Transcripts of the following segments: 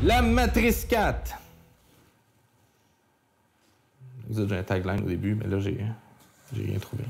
La Matrice 4. Vous avez un tagline au début, mais là, j'ai rien trouvé.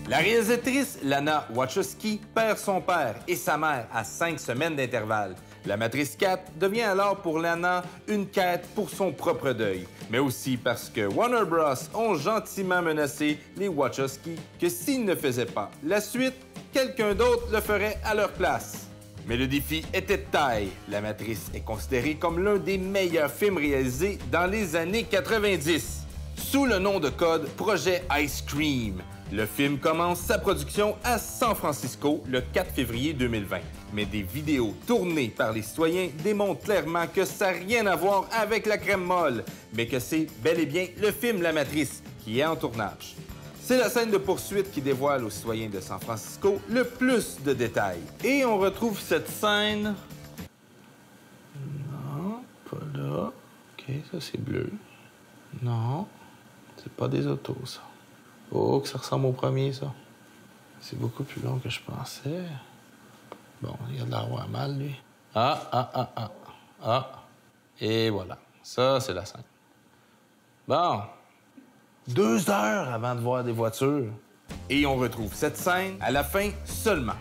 La réalisatrice Lana Wachowski perd son père et sa mère à 5 semaines d'intervalle. La Matrice 4 devient alors pour Lana une quête pour son propre deuil, mais aussi parce que Warner Bros. Ont gentiment menacé les Wachowski que s'ils ne faisaient pas la suite, quelqu'un d'autre le ferait à leur place. Mais le défi était de taille. La Matrice est considérée comme l'un des meilleurs films réalisés dans les années 90. Sous le nom de code Projet Ice Cream, le film commence sa production à San Francisco le 4 février 2020. Mais des vidéos tournées par les citoyens démontrent clairement que ça n'a rien à voir avec la crème molle, mais que c'est bel et bien le film La Matrice qui est en tournage. C'est la scène de poursuite qui dévoile aux citoyens de San Francisco le plus de détails. Et on retrouve cette scène... Non, pas là. OK, ça c'est bleu. Non, c'est pas des autos, ça. Oh, que ça ressemble au premier, ça. C'est beaucoup plus long que je pensais. Bon, il a de l'avoir mal, lui. Ah. Et voilà. Ça, c'est la scène. Bon. 2 heures avant de voir des voitures. Et on retrouve cette scène à la fin seulement.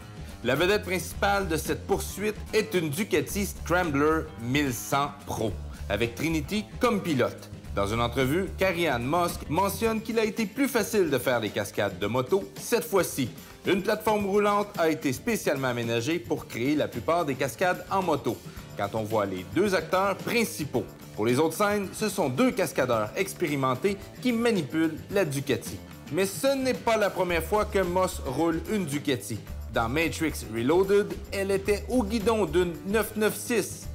La vedette principale de cette poursuite est une Ducati Scrambler 1100 Pro, avec Trinity comme pilote. Dans une entrevue, Carrie-Anne Moss mentionne qu'il a été plus facile de faire des cascades de moto cette fois-ci. Une plateforme roulante a été spécialement aménagée pour créer la plupart des cascades en moto, quand on voit les 2 acteurs principaux. Pour les autres scènes, ce sont 2 cascadeurs expérimentés qui manipulent la Ducati. Mais ce n'est pas la première fois que Moss roule une Ducati. Dans Matrix Reloaded, elle était au guidon d'une 996.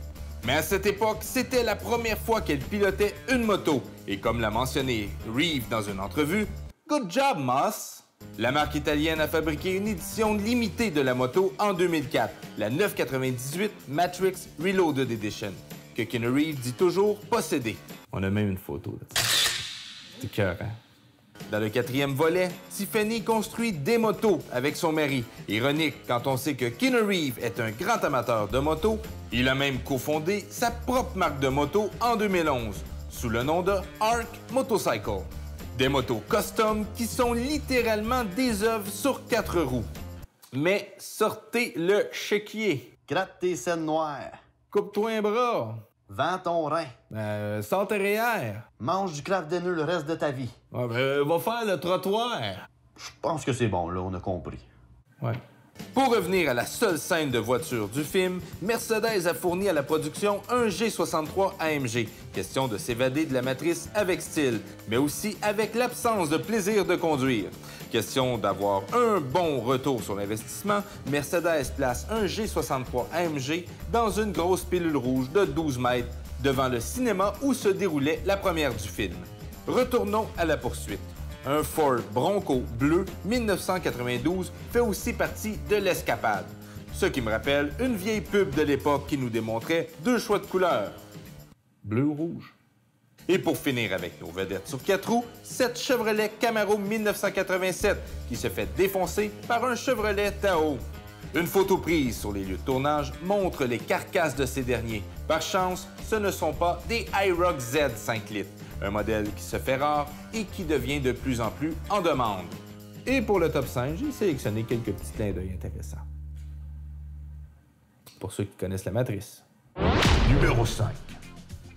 Mais à cette époque, c'était la première fois qu'elle pilotait une moto. Et comme l'a mentionné Reeve dans une entrevue, « Good job, Moss !» La marque italienne a fabriqué une édition limitée de la moto en 2004, la 998 Matrix Reloaded Edition, que Keanu Reeves dit toujours posséder. On a même une photo de ça. C'est cœur, hein? Dans le 4e volet, Tiffany construit des motos avec son mari. Ironique quand on sait que Keanu Reeves est un grand amateur de motos. Il a même cofondé sa propre marque de moto en 2011, sous le nom de Arc Motorcycle. Des motos custom qui sont littéralement des œuvres sur 4 roues. Mais sortez le chéquier. Gratte tes scènes noires. Coupe-toi un bras. Vends ton rein. Sors tes REER. Mange du Kraft Dinner le reste de ta vie. Va faire le trottoir. Je pense que c'est bon, là, on a compris. Ouais. Pour revenir à la seule scène de voiture du film, Mercedes a fourni à la production un G63 AMG. Question de s'évader de la matrice avec style, mais aussi avec l'absence de plaisir de conduire. Question d'avoir un bon retour sur l'investissement, Mercedes place un G63 AMG dans une grosse pilule rouge de 12 mètres devant le cinéma où se déroulait la première du film. Retournons à la poursuite. Un Ford Bronco bleu 1992 fait aussi partie de l'escapade. Ce qui me rappelle une vieille pub de l'époque qui nous démontrait 2 choix de couleurs. Bleu ou rouge. Et pour finir avec nos vedettes sur 4 roues, cette Chevrolet Camaro 1987 qui se fait défoncer par un Chevrolet Tahoe. Une photo prise sur les lieux de tournage montre les carcasses de ces derniers. Par chance, ce ne sont pas des IROC Z 5 litres. Un modèle qui se fait rare et qui devient de plus en plus en demande. Et pour le top 5, j'ai sélectionné quelques petits clins d'œil intéressants. Pour ceux qui connaissent la matrice. Numéro 5.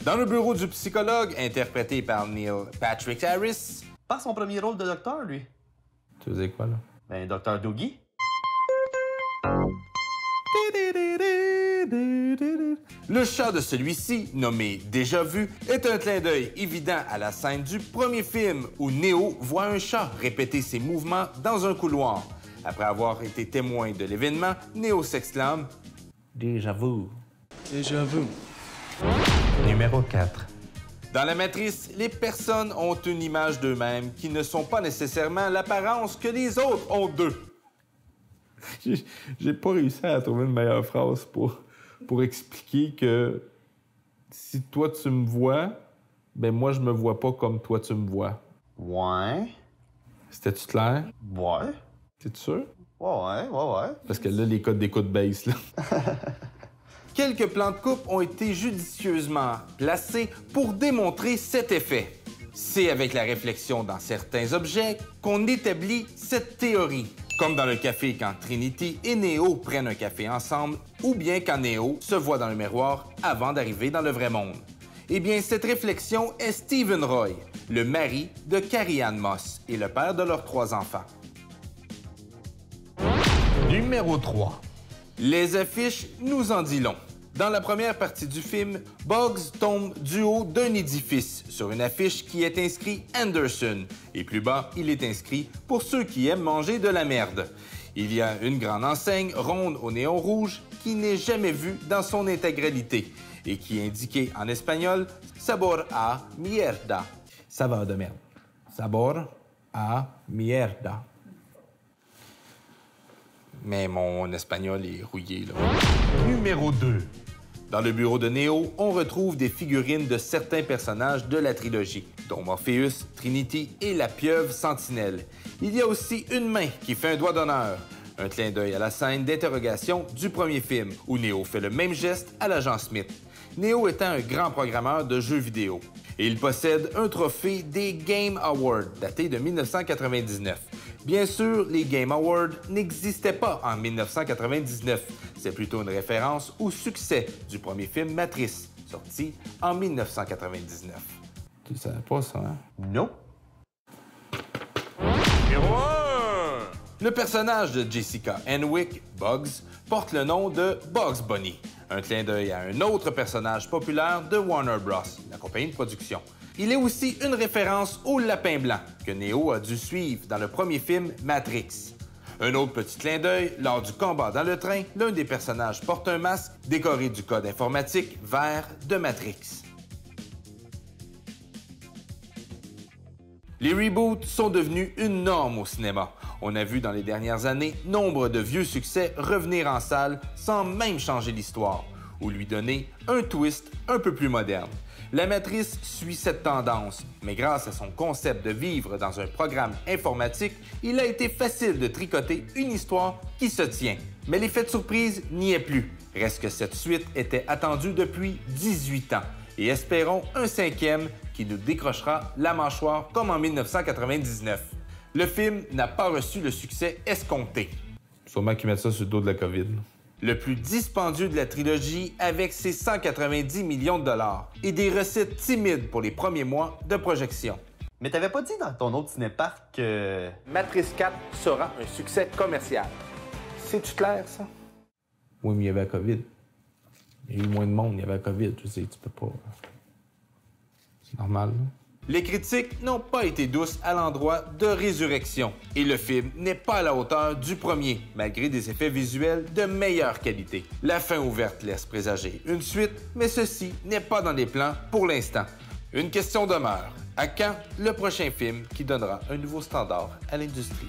Dans le bureau du psychologue, interprété par Neil Patrick Harris. Pas son premier rôle de docteur, lui. Tu veux dire quoi, là? Ben, Dr. Doogie. Le chat de celui-ci, nommé Déjà Vu, est un clin d'œil évident à la scène du premier film où Neo voit un chat répéter ses mouvements dans un couloir. Après avoir été témoin de l'événement, Neo s'exclame « Déjà vu ». Déjà vu. Numéro 4. Dans la matrice, les personnes ont une image d'eux-mêmes qui ne sont pas nécessairement l'apparence que les autres ont d'eux. J'ai pas réussi à trouver une meilleure phrase pour expliquer que si toi tu me vois, ben moi je me vois pas comme toi tu me vois. Ouais. C'était-tu clair? Ouais. T'es sûr? Ouais. Parce que là, les codes d'écoute baissent, là. Quelques plans de coupe ont été judicieusement placés pour démontrer cet effet. C'est avec la réflexion dans certains objets qu'on établit cette théorie. Comme dans le café quand Trinity et Neo prennent un café ensemble, ou bien quand Neo se voit dans le miroir avant d'arriver dans le vrai monde. Eh bien, cette réflexion est Stephen Roy, le mari de Carrie-Anne Moss et le père de leurs 3 enfants. Numéro 3. Les affiches nous en disent long. Dans la première partie du film, Bugs tombe du haut d'un édifice sur une affiche qui est inscrit Anderson. Et plus bas, il est inscrit « Pour ceux qui aiment manger de la merde ». Il y a une grande enseigne ronde au néon rouge qui n'est jamais vue dans son intégralité et qui est indiquée en espagnol « Sabor a mierda ». Saveur de merde. Sabor a mierda. Mais mon espagnol est rouillé, là. Numéro 2. Dans le bureau de Neo, on retrouve des figurines de certains personnages de la trilogie, dont Morpheus, Trinity et la pieuvre Sentinelle. Il y a aussi une main qui fait un doigt d'honneur, un clin d'œil à la scène d'interrogation du premier film, où Neo fait le même geste à l'agent Smith. Neo étant un grand programmeur de jeux vidéo. Et il possède un trophée des Game Awards, daté de 1999. Bien sûr, les Game Awards n'existaient pas en 1999. C'est plutôt une référence au succès du premier film Matrice, sorti en 1999. Tu le savais pas, ça, hein? Non. Numéro 1! Le personnage de Jessica Henwick, Bugs, porte le nom de Bugs Bunny, un clin d'œil à un autre personnage populaire de Warner Bros., la compagnie de production. Il est aussi une référence au lapin blanc que Neo a dû suivre dans le premier film Matrix. Un autre petit clin d'œil, lors du combat dans le train, l'un des personnages porte un masque décoré du code informatique vert de Matrix. Les reboots sont devenus une norme au cinéma. On a vu dans les dernières années nombre de vieux succès revenir en salle sans même changer l'histoire, ou lui donner un twist un peu plus moderne. La Matrice suit cette tendance, mais grâce à son concept de vivre dans un programme informatique, il a été facile de tricoter une histoire qui se tient. Mais l'effet de surprise n'y est plus. Reste que cette suite était attendue depuis 18 ans. Et espérons un 5e qui nous décrochera la mâchoire comme en 1999. Le film n'a pas reçu le succès escompté. Sûrement qu'ils mettent ça sur le dos de la COVID. Le plus dispendieux de la trilogie avec ses 190 millions de dollars et des recettes timides pour les premiers mois de projection. Mais t'avais pas dit dans ton autre cinépark que... Matrice 4 sera un succès commercial. C'est-tu clair, ça? Oui, mais il y avait la COVID. Il y a eu moins de monde, il y avait la COVID. Je sais, tu peux pas... C'est normal, là. Les critiques n'ont pas été douces à l'endroit de Résurrection et le film n'est pas à la hauteur du premier, malgré des effets visuels de meilleure qualité. La fin ouverte laisse présager une suite, mais ceci n'est pas dans les plans pour l'instant. Une question demeure. À quand le prochain film qui donnera un nouveau standard à l'industrie?